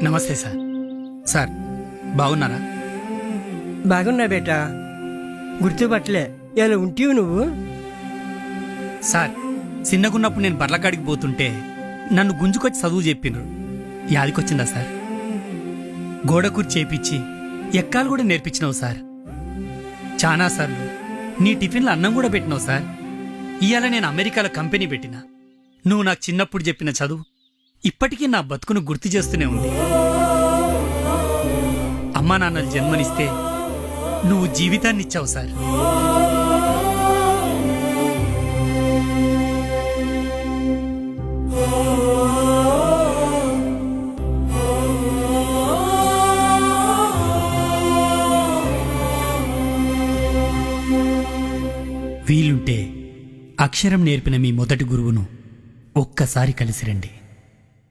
నమస్తే sir. Sir బాగున్నారా? బాగున్నా బేటా, గుర్తుపట్టలే. ఎలా ఉంటివి నువ్వు? సార్ చిన్నగున్నప్పుడు నేను బర్లకాడికి పోతుంటే నన్ను గుంజుకొచ్చి చదువు చెప్పిండ్రు. యాదికొచ్చిందా సార్? గోడ కూర్చి చేపించి ఎక్కాలు కూడా నేర్పించినావు సార్. చానా సార్లు నీ టిఫిన్లో అన్నం కూడా పెట్టినావు సార్. ఇవాళ నేను అమెరికాలో కంపెనీ పెట్టినా. నువ్వు నాకు చిన్నప్పుడు చెప్పిన చదువు ఇప్పటికీ నా బతుకును గుర్తు చేస్తూనే ఉంది. అమ్మా నాన్నలు జన్మనిస్తే నువ్వు జీవితాన్ని ఇచ్చావు సార్. వీలుంటే అక్షరం నేర్పిన మీ మొదటి గురువును ఒక్కసారి కలిసి రండి.